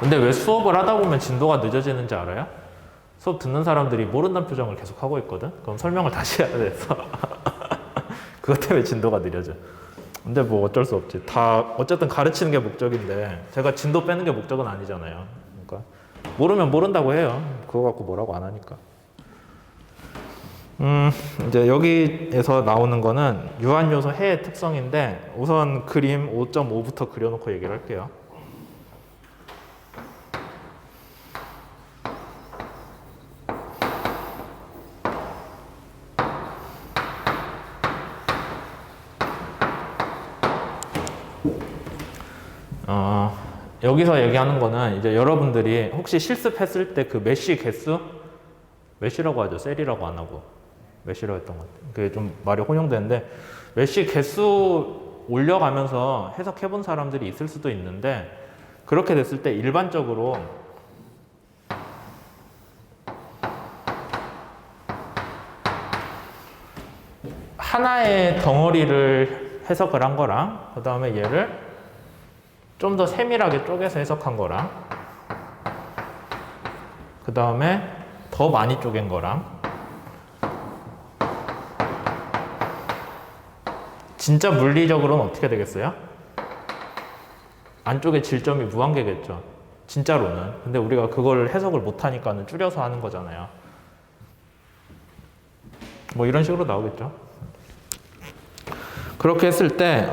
근데 왜 수업을 하다 보면 진도가 늦어지는지 알아요? 수업 듣는 사람들이 모른다는 표정을 계속 하고 있거든? 그럼 설명을 다시 해야 돼서 그것 때문에 진도가 느려져. 근데 뭐 어쩔 수 없지. 다 어쨌든 가르치는 게 목적인데 제가 진도 빼는 게 목적은 아니잖아요. 그러니까 모르면 모른다고 해요. 그거 갖고 뭐라고 안 하니까. 이제 여기에서 나오는 거는 유한요소 해의 특성인데 우선 그림 5.5부터 그려놓고 얘기를 할게요. 여기서 얘기하는 거는 이제 여러분들이 혹시 실습했을 때 그 메쉬 개수? 메쉬라고 하죠. 셀이라고 안 하고. 메쉬라고 했던 것 같아요. 그게 좀 말이 혼용되는데 메쉬 개수 올려가면서 해석해본 사람들이 있을 수도 있는데 그렇게 됐을 때 일반적으로 하나의 덩어리를 해석을 한 거랑 그 다음에 얘를 좀 더 세밀하게 쪼개서 해석한 거랑 그 다음에 더 많이 쪼갠 거랑 진짜 물리적으로는 어떻게 되겠어요? 안쪽에 질점이 무한계겠죠. 진짜로는. 근데 우리가 그걸 해석을 못하니까는 줄여서 하는 거잖아요. 뭐 이런 식으로 나오겠죠. 그렇게 했을 때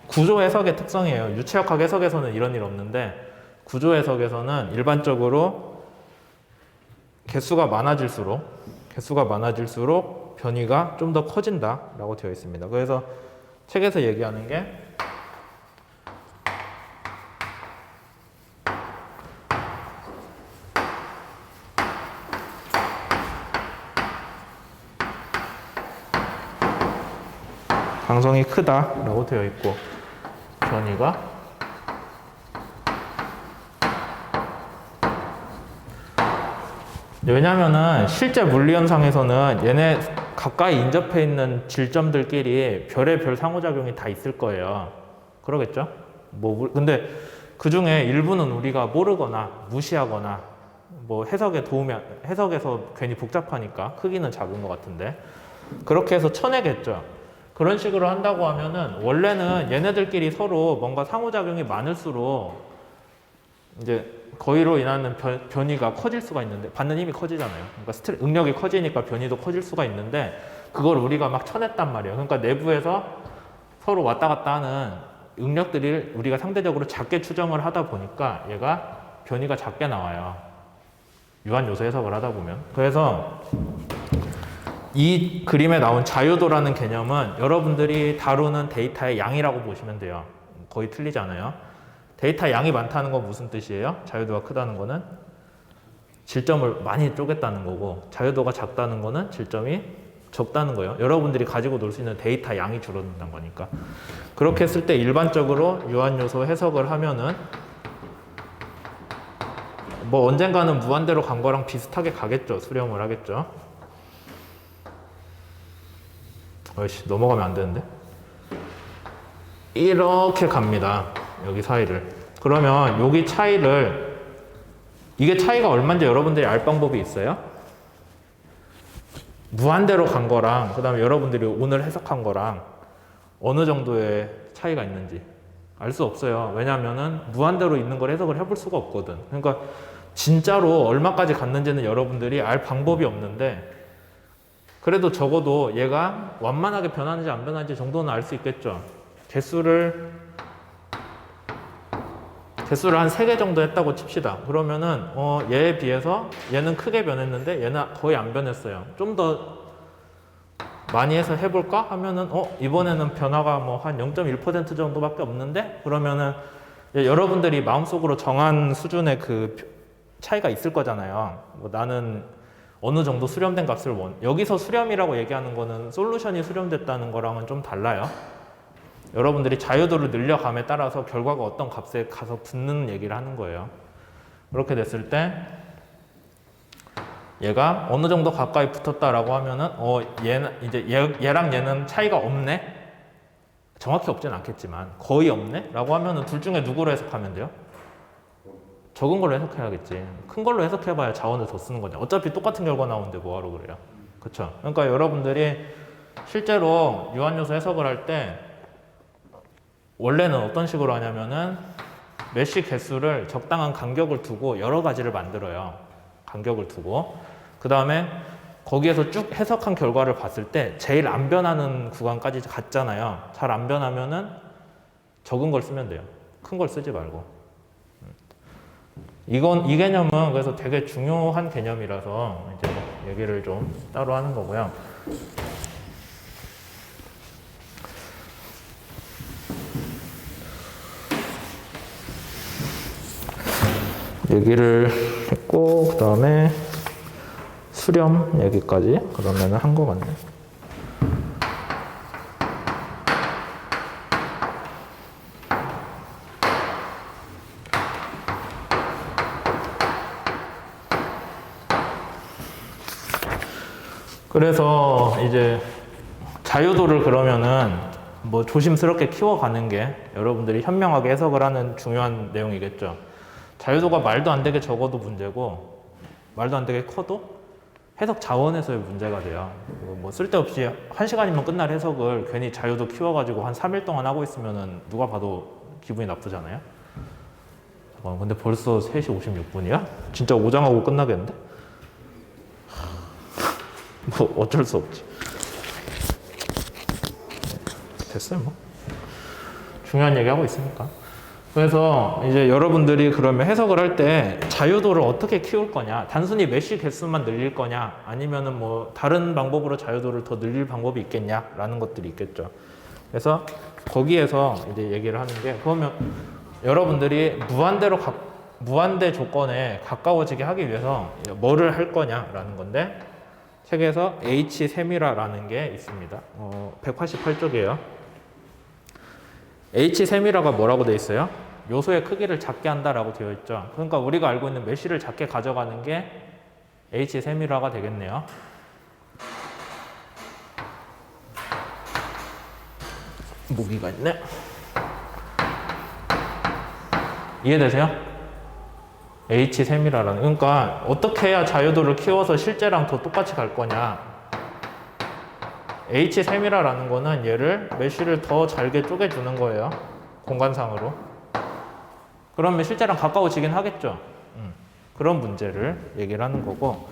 구조 해석의 특성이에요. 유체역학 해석에서는 이런 일 없는데 구조 해석에서는 일반적으로 개수가 많아질수록 변이가 좀 더 커진다라고 되어 있습니다. 그래서 책에서 얘기하는 게 강성이 크다라고 되어 있고 변이가 왜냐면은 실제 물리 현상에서는 얘네 가까이 인접해 있는 질점들끼리 별의 별 상호작용이 다 있을 거예요. 그러겠죠? 근데 그 중에 일부는 우리가 모르거나 무시하거나 뭐 해석에서 괜히 복잡하니까 크기는 작은 것 같은데 그렇게 해서 쳐내겠죠. 그런 식으로 한다고 하면은 원래는 얘네들끼리 서로 뭔가 상호작용이 많을수록 이제 거의로 인하는 변이가 커질 수가 있는데 받는 힘이 커지잖아요. 그러니까 응력이 커지니까 변이도 커질 수가 있는데 그걸 우리가 막 쳐냈단 말이에요. 그러니까 내부에서 서로 왔다 갔다 하는 응력들을 우리가 상대적으로 작게 추정을 하다 보니까 얘가 변이가 작게 나와요. 유한요소 해석을 하다 보면. 그래서 이 그림에 나온 자유도라는 개념은 여러분들이 다루는 데이터의 양이라고 보시면 돼요. 거의 틀리지 않아요. 데이터 양이 많다는 건 무슨 뜻이에요? 자유도가 크다는 거는 질점을 많이 쪼갰다는 거고 자유도가 작다는 거는 질점이 적다는 거예요. 여러분들이 가지고 놀 수 있는 데이터 양이 줄어든다는 거니까. 그렇게 했을 때 일반적으로 유한요소 해석을 하면은 뭐 언젠가는 무한대로 간 거랑 비슷하게 가겠죠. 수렴을 하겠죠. 어이씨, 넘어가면 안 되는데. 이렇게 갑니다. 여기 사이를. 그러면 여기 차이를 이게 차이가 얼마인지 여러분들이 알 방법이 있어요? 무한대로 간 거랑 그 다음에 여러분들이 오늘 해석한 거랑 어느 정도의 차이가 있는지 알 수 없어요. 왜냐면은 무한대로 있는 걸 해석을 해볼 수가 없거든. 그러니까 진짜로 얼마까지 갔는지는 여러분들이 알 방법이 없는데 그래도 적어도 얘가 완만하게 변하는지 안 변하는지 정도는 알 수 있겠죠. 개수를 한 3개 정도 했다고 칩시다. 그러면은 얘에 비해서 얘는 크게 변했는데 얘는 거의 안 변했어요. 좀 더 많이 해서 해볼까? 하면은 이번에는 변화가 뭐 한 0.1% 정도밖에 없는데 그러면은 여러분들이 마음속으로 정한 수준의 그 차이가 있을 거잖아요. 뭐 나는 어느 정도 수렴된 값을 여기서 수렴이라고 얘기하는 거는 솔루션이 수렴됐다는 거랑은 좀 달라요. 여러분들이 자유도를 늘려감에 따라서 결과가 어떤 값에 가서 붙는 얘기를 하는 거예요. 그렇게 됐을 때 얘가 어느 정도 가까이 붙었다라고 하면은 얘랑 얘는 차이가 없네? 정확히 없진 않겠지만 거의 없네? 라고 하면은 둘 중에 누구로 해석하면 돼요? 적은 걸로 해석해야겠지. 큰 걸로 해석해봐야 자원을 더 쓰는 거냐. 어차피 똑같은 결과 나오는데 뭐하러 그래요. 그쵸? 그러니까 여러분들이 실제로 유한요소 해석을 할 때 원래는 어떤 식으로 하냐면은 메쉬 개수를 적당한 간격을 두고 여러 가지를 만들어요. 간격을 두고. 그 다음에 거기에서 쭉 해석한 결과를 봤을 때 제일 안 변하는 구간까지 갔잖아요. 잘 안 변하면은 적은 걸 쓰면 돼요. 큰 걸 쓰지 말고. 이 개념은 그래서 되게 중요한 개념이라서 이제 얘기를 좀 따로 하는 거고요. 얘기를 했고, 그 다음에 수렴 얘기까지 그러면은 한 거 같네. 그래서 이제 자유도를 그러면은 뭐 조심스럽게 키워가는 게 여러분들이 현명하게 해석을 하는 중요한 내용이겠죠. 자유도가 말도 안 되게 적어도 문제고 말도 안 되게 커도 해석 자원에서의 문제가 돼요. 뭐 쓸데없이 1시간이면 끝날 해석을 괜히 자유도 키워가지고 한 3일 동안 하고 있으면은 누가 봐도 기분이 나쁘잖아요. 근데 벌써 3시 56분이야? 진짜 오장하고 끝나겠는데? 뭐 어쩔 수 없지. 됐어요 뭐. 중요한 얘기 하고 있으니까. 그래서 이제 여러분들이 그러면 해석을 할 때 자유도를 어떻게 키울 거냐, 단순히 메쉬 개수만 늘릴 거냐, 아니면은 뭐 다른 방법으로 자유도를 더 늘릴 방법이 있겠냐라는 것들이 있겠죠. 그래서 거기에서 이제 얘기를 하는 게, 그러면 여러분들이 무한대 조건에 가까워지게 하기 위해서 뭐를 할 거냐라는 건데, 책에서 H 세미라라는 게 있습니다. 188쪽이에요. H 세미라가 뭐라고 되어 있어요? 요소의 크기를 작게 한다라고 되어 있죠. 그러니까 우리가 알고 있는 메쉬를 작게 가져가는 게 H 세미라가 되겠네요. 모기가 있네. 이해되세요? H 세미라라는, 그러니까 어떻게 해야 자유도를 키워서 실제랑 더 똑같이 갈 거냐. H 세미라라는 거는 얘를 메쉬를 더 잘게 쪼개주는 거예요. 공간상으로. 그러면 실제랑 가까워지긴 하겠죠. 그런 문제를 얘기를 하는 거고,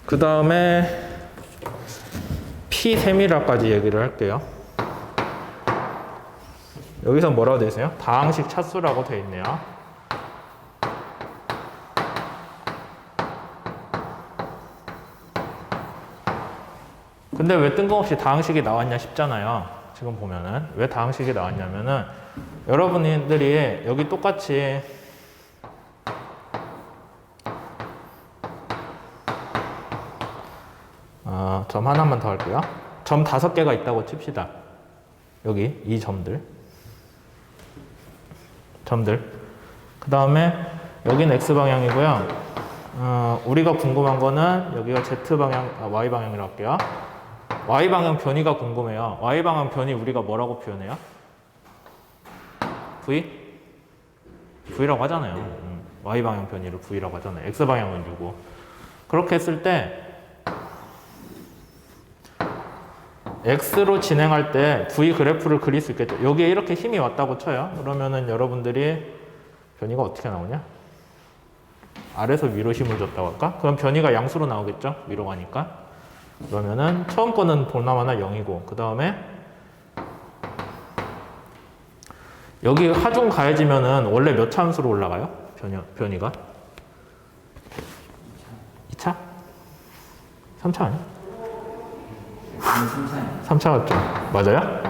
그 다음에 P 세미라까지 얘기를 할게요. 여기서 뭐라고 되어 있어요? 다항식 차수라고 되어 있네요. 근데 왜 뜬금없이 다항식이 나왔냐 싶잖아요. 지금 보면은 왜 다항식이 나왔냐면은 여러분들이 여기 똑같이 점 하나만 더 할게요. 점 5개가 있다고 칩시다. 여기 이 점들. 그 다음에 여기는 X방향이고요. 우리가 궁금한 거는 여기가 Z방향, Y방향이라고 할게요. Y방향 변이가 궁금해요. Y방향 변이 우리가 뭐라고 표현해요? V? V라고 하잖아요. Y방향 변이를 V라고 하잖아요. X방향은 U고. 그렇게 했을 때 X로 진행할 때 V 그래프를 그릴 수 있겠죠. 여기에 이렇게 힘이 왔다고 쳐요. 그러면은 여러분들이 변이가 어떻게 나오냐? 아래에서 위로 힘을 줬다고 할까? 그럼 변이가 양수로 나오겠죠? 위로 가니까. 그러면은 처음 거는 보나마나 0이고, 그 다음에 여기 하중 가해지면은 원래 몇 차 함수로 올라가요? 변이가? 2차? 3차 아니야? 3차 같죠? 맞아요?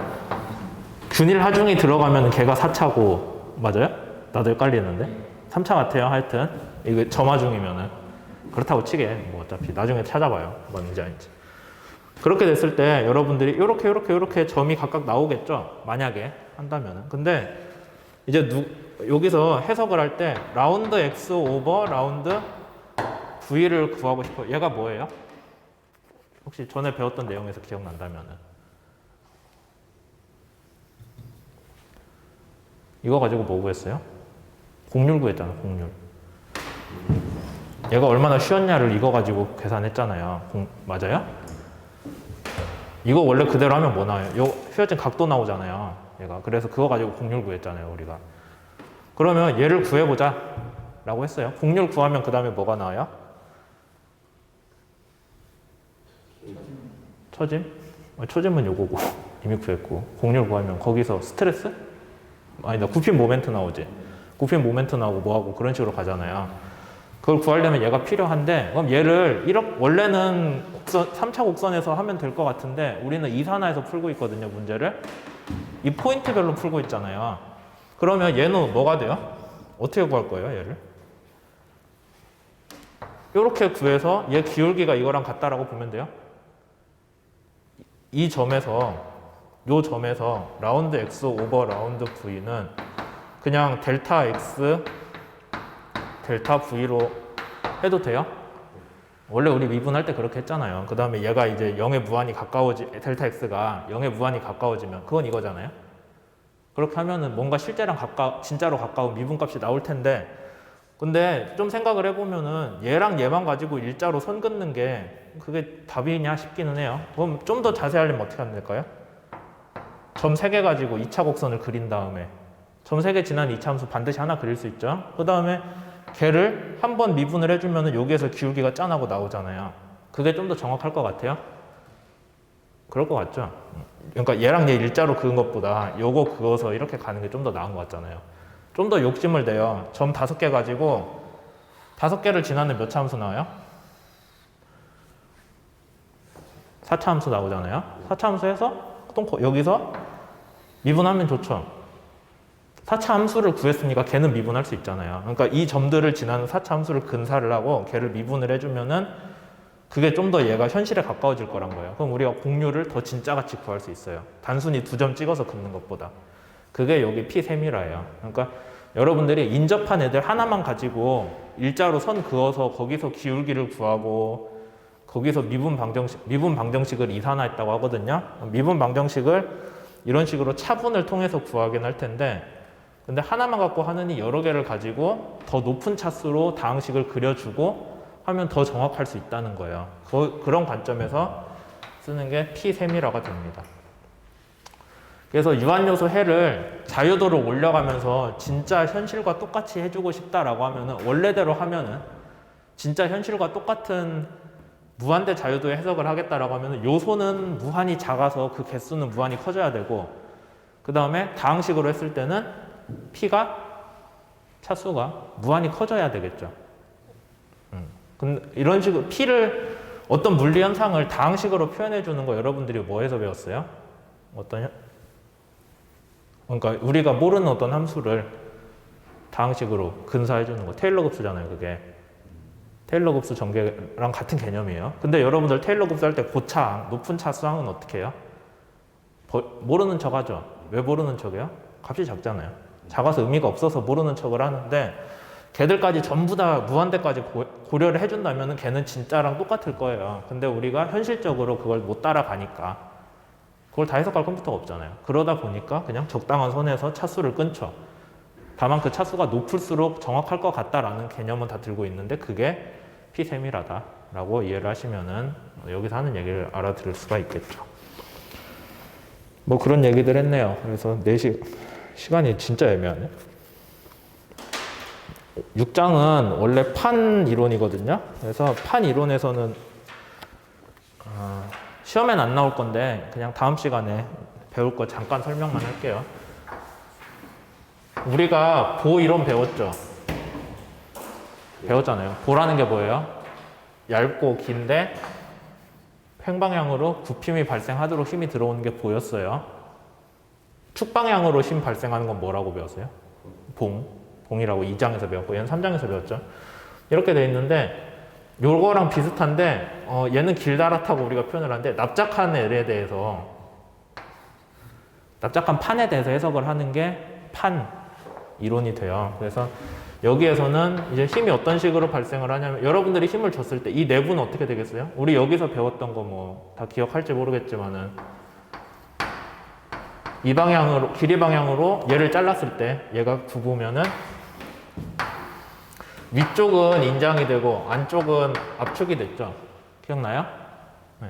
균일 하중이 들어가면 걔가 4차고, 맞아요? 나도 헷갈리는데? 3차 같아요, 하여튼. 이거 점하중이면은. 그렇다고 치게. 뭐 어차피 나중에 찾아봐요. 맞는지 아닌지. 그렇게 됐을 때 여러분들이 요렇게 점이 각각 나오겠죠? 만약에 한다면은. 근데 이제 여기서 해석을 할 때 라운드 X 오버 라운드 V를 구하고 싶어요. 얘가 뭐예요? 혹시 전에 배웠던 내용에서 기억난다면은. 이거 가지고 뭐 구했어요? 공률 구했잖아, 공률. 얘가 얼마나 쉬웠냐를 이거 가지고 계산했잖아요. 맞아요? 이거 원래 그대로 하면 뭐 나와요? 요 휘어진 각도 나오잖아요. 얘가. 그래서 그거 가지고 공률 구했잖아요, 우리가. 그러면 얘를 구해보자 라고 했어요. 공률 구하면 그 다음에 뭐가 나와요? 처짐? 처짐은 요거고 이미 구했고, 공률 구하면 거기서 스트레스? 아니다, 굽힌 모멘트 나오지. 굽힌 모멘트 나오고 뭐하고 그런 식으로 가잖아요. 그걸 구하려면 얘가 필요한데, 그럼 얘를 원래는 3차 곡선에서 하면 될 것 같은데 우리는 이산화에서 풀고 있거든요, 문제를. 이 포인트별로 풀고 있잖아요. 그러면 얘는 뭐가 돼요? 어떻게 구할 거예요, 얘를? 이렇게 구해서 얘 기울기가 이거랑 같다라고 보면 돼요. 이 점에서, 요 점에서 라운드 x 오버 라운드 v는 그냥 델타 x 델타 v로 해도 돼요? 원래 우리 미분할 때 그렇게 했잖아요. 그 다음에 얘가 이제 0에 무한히 델타 x가 0에 무한히 가까워지면 그건 이거잖아요. 그렇게 하면은 뭔가 실제랑 진짜로 가까운 미분값이 나올 텐데, 근데 좀 생각을 해보면은 얘랑 얘만 가지고 일자로 선 긋는 게 그게 답이냐 싶기는 해요. 그럼 좀 더 자세히 하려면 어떻게 하면 될까요? 점 3개 가지고 2차 곡선을 그린 다음에 점 3개 지난 2차 함수 반드시 하나 그릴 수 있죠. 그 다음에 걔를 한 번 미분을 해주면은 여기에서 기울기가 짠하고 나오잖아요. 그게 좀 더 정확할 것 같아요? 그럴 것 같죠? 그러니까 얘랑 얘 일자로 그은 것보다 요거 그어서 이렇게 가는 게 좀 더 나은 것 같잖아요. 좀 더 욕심을 내요. 점 5개 가지고 5개를 지나는 몇 차 함수 나와요? 4차 함수 나오잖아요. 4차 함수에서 여기서 미분하면 좋죠. 4차 함수를 구했으니까 걔는 미분할 수 있잖아요. 그러니까 이 점들을 지나는 4차 함수를 근사를 하고 걔를 미분을 해주면은 그게 좀 더 얘가 현실에 가까워질 거란 거예요. 그럼 우리가 공률을 더 진짜같이 구할 수 있어요. 단순히 2점 찍어서 긋는 것보다. 그게 여기 P3이라예요. 그러니까 여러분들이 인접한 애들 하나만 가지고 일자로 선 그어서 거기서 기울기를 구하고 거기서 미분 방정식을 이산화했다고 하거든요. 미분 방정식을 이런 식으로 차분을 통해서 구하긴 할 텐데, 근데 하나만 갖고 하느니 여러 개를 가지고 더 높은 차수로 다항식을 그려주고 하면 더 정확할 수 있다는 거예요. 그런 관점에서 쓰는 게 P3이라고 됩니다. 그래서 유한요소 해를 자유도를 올려가면서 진짜 현실과 똑같이 해주고 싶다라고 하면은, 원래대로 하면은 진짜 현실과 똑같은 무한대 자유도의 해석을 하겠다라고 하면은 요소는 무한히 작아서 그 개수는 무한히 커져야 되고, 그 다음에 다항식으로 했을 때는 P가 차수가 무한히 커져야 되겠죠. 근데 이런 식으로 P를 어떤 물리 현상을 다항식으로 표현해 주는 거 여러분들이 뭐에서 배웠어요? 그러니까 우리가 모르는 어떤 함수를 다항식으로 근사해 주는 거, 테일러 급수잖아요, 그게. 테일러 급수 전개랑 같은 개념이에요. 근데 여러분들 테일러 급수 할 때 고차항, 높은 차수항은 어떻게 해요? 모르는 척 하죠. 왜 모르는 척이에요? 값이 작잖아요. 작아서 의미가 없어서 모르는 척을 하는데, 걔들까지 전부 다 무한대까지 고려를 해준다면 걔는 진짜랑 똑같을 거예요. 근데 우리가 현실적으로 그걸 못 따라가니까 그걸 다 해석할 컴퓨터가 없잖아요. 그러다 보니까 그냥 적당한 선에서 차수를 끊죠. 다만 그 차수가 높을수록 정확할 것 같다라는 개념은 다 들고 있는데 그게 P 세밀하다라고 이해를 하시면은 여기서 하는 얘기를 알아들을 수가 있겠죠. 뭐 그런 얘기들 했네요. 그래서 4시 시간이 진짜 애매하네. 6장은 원래 판 이론이거든요. 그래서 판 이론에서는 시험엔 안 나올 건데 그냥 다음 시간에 배울 거 잠깐 설명만 할게요. 우리가 보 이론 배웠잖아요. 보라는 게 뭐예요? 얇고 긴데 횡방향으로 굽힘이 발생하도록 힘이 들어오는 게 보였어요. 축방향으로 힘 발생하는 건 뭐라고 배웠어요? 봉이라고 2장에서 배웠고 얘는 3장에서 배웠죠. 이렇게 돼 있는데 요거랑 비슷한데 얘는 길다랗다고 우리가 표현을 하는데 납작한 판에 대해서 해석을 하는 게 판 이론이 돼요. 그래서 여기에서는 이제 힘이 어떤 식으로 발생을 하냐면, 여러분들이 힘을 줬을 때 이 내부는 어떻게 되겠어요? 우리 여기서 배웠던 거 뭐 다 기억할지 모르겠지만은 이 방향으로, 길이 방향으로 얘를 잘랐을 때 얘가 굽으면은 위쪽은 인장이 되고 안쪽은 압축이 됐죠. 기억나요? 네.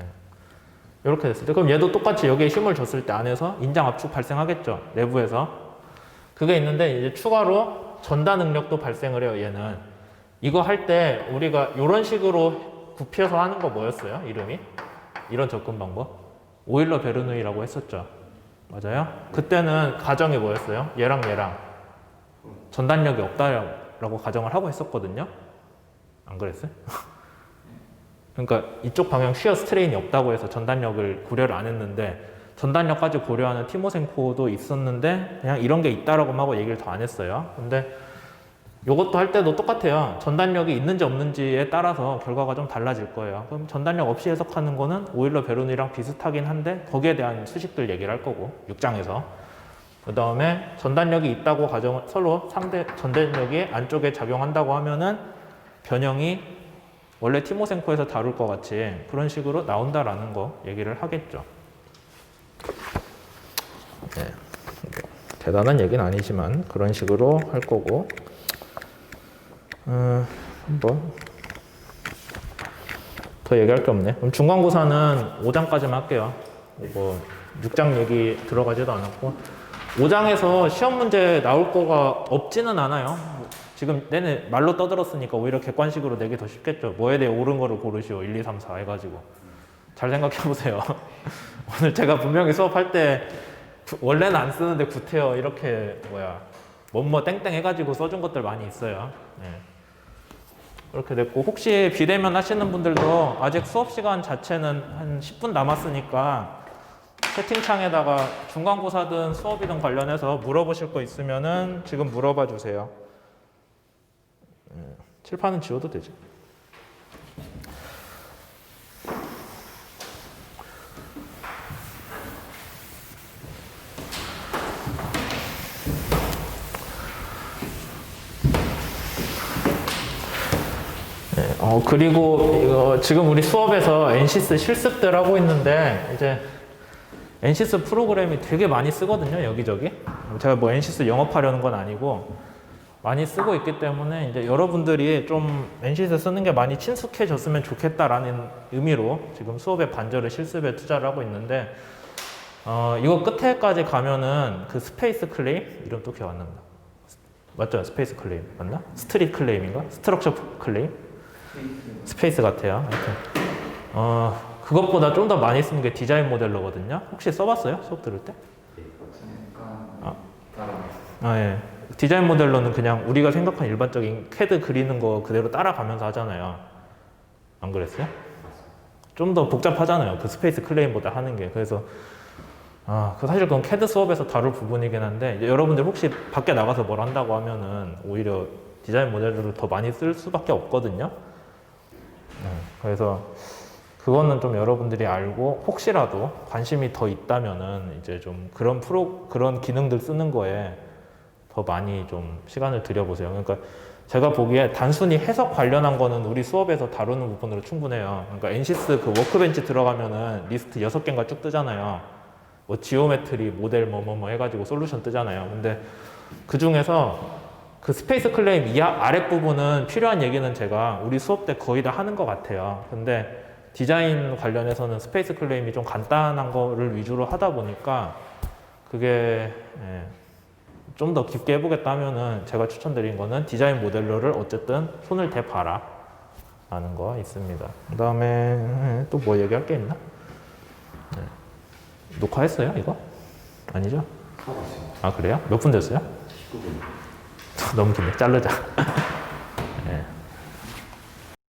이렇게 됐을 때 그럼 얘도 똑같이 여기에 힘을 줬을 때 안에서 인장 압축 발생하겠죠. 내부에서. 그게 있는데 이제 추가로 전다 능력도 발생을 해요. 얘는. 이거 할 때 우리가 이런 식으로 굽혀서 하는 거 뭐였어요? 이름이? 이런 접근 방법? 오일러 베르누이라고 했었죠. 맞아요? 그때는 가정이 뭐였어요? 얘랑 전단력이 없다라고 가정을 하고 했었거든요. 안 그랬어요? 그러니까 이쪽 방향 시어 스트레인이 없다고 해서 전단력을 고려를 안 했는데 전단력까지 고려하는 티모센코도 있었는데 그냥 이런 게 있다라고 하고 얘기를 더 안 했어요. 근데 이것도 할 때도 똑같아요. 전단력이 있는지 없는지에 따라서 결과가 좀 달라질 거예요. 그럼 전단력 없이 해석하는 거는 오일러 베르누이랑 비슷하긴 한데 거기에 대한 수식들 얘기를 할 거고 6장에서 그 다음에 전단력이 있다고 가정 서로 상대 전단력이 안쪽에 작용한다고 하면은 변형이 원래 티모센코에서 다룰 것 같이 그런 식으로 나온다라는 거 얘기를 하겠죠. 네. 대단한 얘기는 아니지만 그런 식으로 할 거고 뭐 더 얘기할 게 없네. 그럼 중간고사는 5장까지만 할게요. 뭐 6장 얘기 들어가지도 않았고 5장에서 시험 문제 나올 거가 없지는 않아요. 지금 내내 말로 떠들었으니까 오히려 객관식으로 내기 더 쉽겠죠. 뭐에 대해 옳은 거를 고르시오. 1, 2, 3, 4 해가지고 잘 생각해 보세요. 오늘 제가 분명히 수업할 때 원래는 안 쓰는데 구태여 이렇게 뭐뭐 땡땡 해가지고 써준 것들 많이 있어요. 네. 이렇게 됐고 혹시 비대면 하시는 분들도 아직 수업 시간 자체는 한 10분 남았으니까 채팅창에다가 중간고사든 수업이든 관련해서 물어보실 거 있으면은 지금 물어봐 주세요. 칠판은 지워도 되지. 그리고 이거 지금 우리 수업에서 NCS 실습들 하고 있는데 이제 NCS 프로그램이 되게 많이 쓰거든요. 여기저기. 제가 뭐 NCS 영업하려는 건 아니고 많이 쓰고 있기 때문에 이제 여러분들이 좀 NCS 쓰는 게 많이 친숙해졌으면 좋겠다라는 의미로 지금 수업의 반절을 실습에 투자를 하고 있는데 이거 끝에까지 가면은 그 스페이스 클레임 이름 또 기억 안 난다. 맞죠? 스페이스 클레임 맞나? 스트릿 클레임인가? 스트럭처 클레임? 스페이스 같아요. 하여튼 그것보다 좀 더 많이 쓰는 게 디자인 모델러거든요. 혹시 써봤어요? 수업 들을 때? 예. 디자인 모델러는 그냥 우리가 생각한 일반적인 CAD 그리는 거 그대로 따라가면서 하잖아요. 안 그랬어요? 좀 더 복잡하잖아요. 그 스페이스 클레임보다 하는 게. 그래서 사실 그건 CAD 수업에서 다룰 부분이긴 한데 여러분들 혹시 밖에 나가서 뭘 한다고 하면은 오히려 디자인 모델러를 더 많이 쓸 수밖에 없거든요. 그래서 그거는 좀 여러분들이 알고 혹시라도 관심이 더 있다면은 이제 좀 그런 기능들 쓰는 거에 더 많이 좀 시간을 들여보세요. 그러니까 제가 보기에 단순히 해석 관련한 거는 우리 수업에서 다루는 부분으로 충분해요. 그러니까 NCS 그 워크벤치 들어가면은 리스트 6개인가 쭉 뜨잖아요. 뭐 지오메트리, 모델 뭐 해가지고 솔루션 뜨잖아요. 근데 그 중에서 그 스페이스 클레임 아랫부분은 필요한 얘기는 제가 우리 수업 때 거의 다 하는 것 같아요. 근데 디자인 관련해서는 스페이스 클레임이 좀 간단한 거를 위주로 하다 보니까 그게 좀 더 깊게 해보겠다 하면은 제가 추천드린 거는 디자인 모델러를 어쨌든 손을 대봐라 라는 거 있습니다. 그 다음에 또 뭐 얘기할 게 있나? 녹화했어요 이거? 아니죠? 그래요? 몇 분 됐어요? 19분. 너무 긴데 자르자.